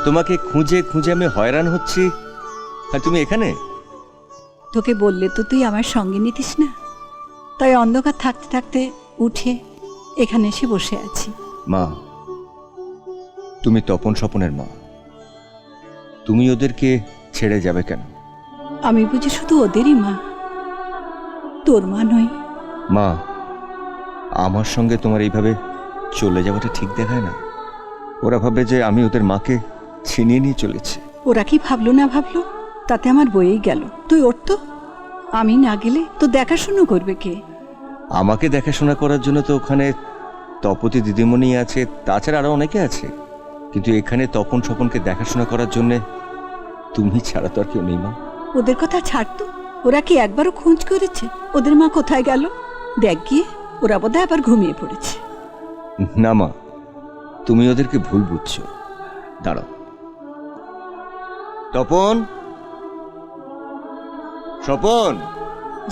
তোমাকে খুঁজে খুঁজে আমি হয়রান হচ্ছি, আর তুমি এখানে? তোকে বললে তো তুই আমার সঙ্গে নিতিস না, তাই অন্ধকার থাকতে থাকতে উঠে এখানে এসে বসে আছি। মা, তুমি তপন স্বপনের মা, তুমি ওদেরকে ছেড়ে যাবে কেন? আমি বুঝি শুধু ওদেরই মা, তোর মা নই? মা, আমার সঙ্গে তোমার এইভাবে চলে যাওয়াটা ঠিক দেখায় না। ওরা ভাবে যে আমি ওদের মাকে ছিনিয়ে নিয়ে চলেছি। ওরা কি ভাবলো না ভাবলো তাতে আমার বয়েই গেল। তুই ওঠ তো, আমি না গেলে তো দেখাশুনো করবে কে? আমাকে দেখাশোনা করার জন্য তো ওখানে তপতি দিদিমণি আছে, তাছাড়া আরো অনেকে আছে, কিন্তু এখানে তপন স্বপনকে দেখাশোনা করার জন্য তুমি ছাড়া তো আর কেউ নেই মা। ওদের কথা ছাড় তো, ওরা কি একবারও খোঁজ করেছে ওদের মা কোথায় গেল? দেখ গিয়ে, ওরা বোধহয় আবার ঘুমিয়ে পড়েছে। না মা, তুমি ওদেরকে ভুল বুঝছো। দাঁড়াও। তপন, স্বপন।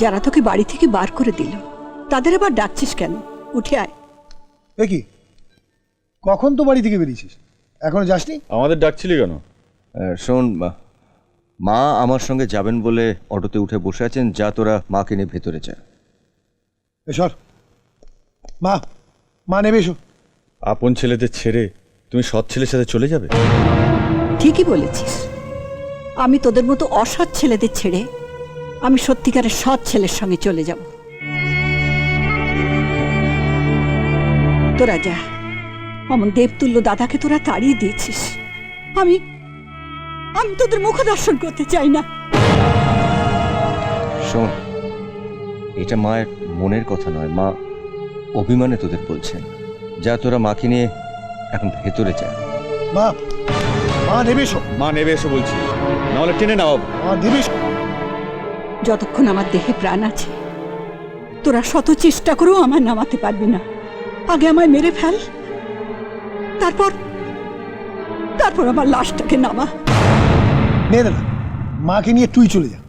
যারা তোকে বাড়ি থেকে বার করে দিল তাদের আবার ডাকছিস কেন? উঠে আয়। এ কি, কখন তো বাড়ি থেকে বেরিয়েছিস, এখনো যাসনি? আমাদের ডাকছিলি কেন? শোন মা আমার সঙ্গে যাবেন বলে অটোতে উঠে বসে আছেন, যা তোরা মাকে নিয়ে ভেতরে যা। এসর, মা মা নেবে, এসো। আপন ছেলেদের ছেড়ে তুমি সৎ ছেলের সাথে চলে যাবে? ঠিকই বলেছিস, আমি তোদের মতো অসৎ ছেলেদের ছেড়ে আমি সত্যিকারের সৎ ছেলের সঙ্গে চলে যাব। তোরা যা, অমন দেবতুল্য দাদাকে তোরা তাড়িয়ে দিয়েছিস। আমি আমি তোদের মুখ দর্শন করতে চাই না। শোন, এটা মায়ের মনের কথা নয়, মা অভিমানে তোদের বলছেন। যা, তোরা মাকে নিয়ে এখন ভেতরে যা। মা মা নেবে, এসো। মা নেবে এসো বলছি, নাহলে টেনে নাও। মা নেবে, এসো। যতক্ষণ আমার দেহে প্রাণ আছে তোরা শত চেষ্টা করেও আমায় নামাতে পারবি না। আগে আমায় মেরে ফেল, তারপর তারপর আমার লাশটাকে নামা। নে না, মাকে নিয়ে তুই চলে যা।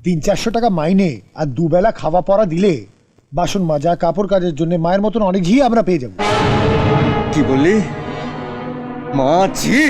300-400 টাকা মাইনে আর দুবেলা খাওয়া পড়া দিলে বাসন মাজা কাপড় কাজের জন্য মায়ের মতন অনেক ঝি আমরা পেয়ে যাবো। কি বললি মা? জি,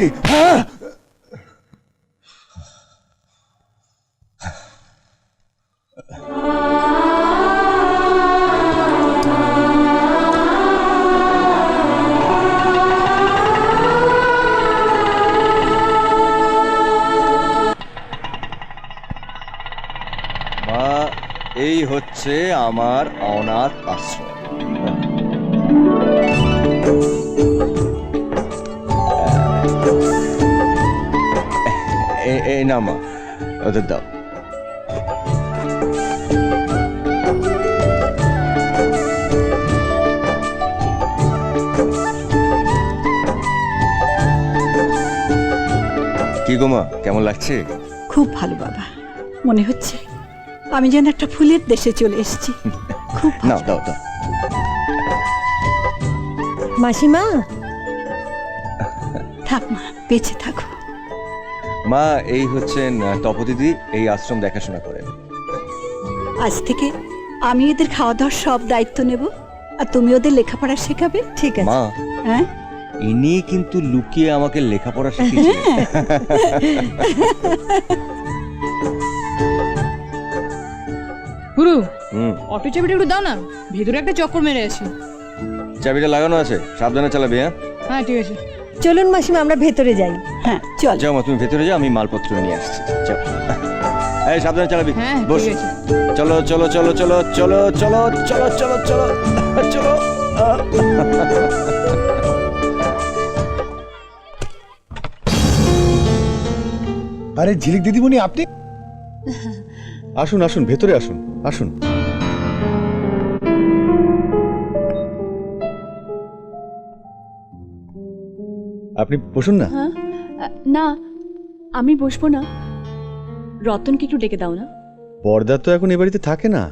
এই হচ্ছে আমার অনাথ আশ্রম। এই না মা, ওদের দাও। কি গো মা, কেমন লাগছে? খুব ভালো বাবা, মনে হচ্ছে আমি যেন একটা ফুলের দেশে চলে এসেছি। খুব নাও, দাও দাও। মাসিমা, থাক মা, বেঁচে থাকো। মা, এই হচ্ছেন তপদিদি, এই আশ্রম দেখাশোনা করেন। আজ থেকে আমি এদের খাওয়া দাওয়ার সব দায়িত্ব নেব, আর তুমি ওদের লেখাপড়া শেখাবে। ঠিক আছে? মা, হ্যাঁ, ইনি কিন্তু লুকিয়ে আমাকে লেখাপড়া শিখিয়েছেন। গুরু, অটো চাবিটা একটু দাও না, ভিতরে একটা চক্কর মেরে আছি। চাবিটা লাগানো আছে, সাবধানে চালাবি। হ্যাঁ হ্যাঁ, ঠিক আছে। চলুন মাসিমা আমরা ভেতরে যাই। হ্যাঁ চল। যাও মা, তুমি ভেতরে যাও, আমি মালপত্র নিয়ে আসছি। যাও, এই সাবধানে চালাবি। হ্যাঁ, বস। ঠিক আছে। চলো চলো চলো চলো চলো চলো চলো চলো চলো চলো। আরে ঝিলিক দিদিমণি, আপনি? আসুন আসুন, ভেতরে আসুন, আসুন। আপনি বসুন না। হ্যাঁ, না আমি বসবো না, রতনকে একটু ডেকে দাও না। বরদা তো এখন এ বাড়িতে থাকে না।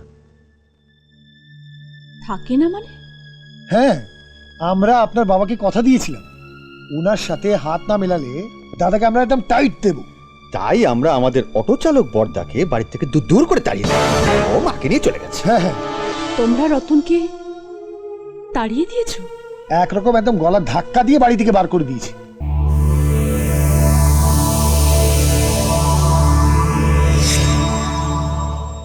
থাকে না মানে? হ্যাঁ, আমরা আপনার বাবাকে কথা দিয়েছিলাম, ওনার সাথে হাত না মেলালে দাদাকে আমরা একদম টাইট দেবো। তাই আমরা আমাদের অটো চালক বরদাকে বাড়ি থেকে দূর করে তাড়িয়ে দিই। ও মাকে নিয়ে চলে গেছে। হ্যাঁ হ্যাঁ, তোমরা রতনকে তাড়িয়ে দিয়েছো? একরকম একদম গলা ধাক্কা দিয়ে বাড়ি থেকে বার করে দিয়েছি।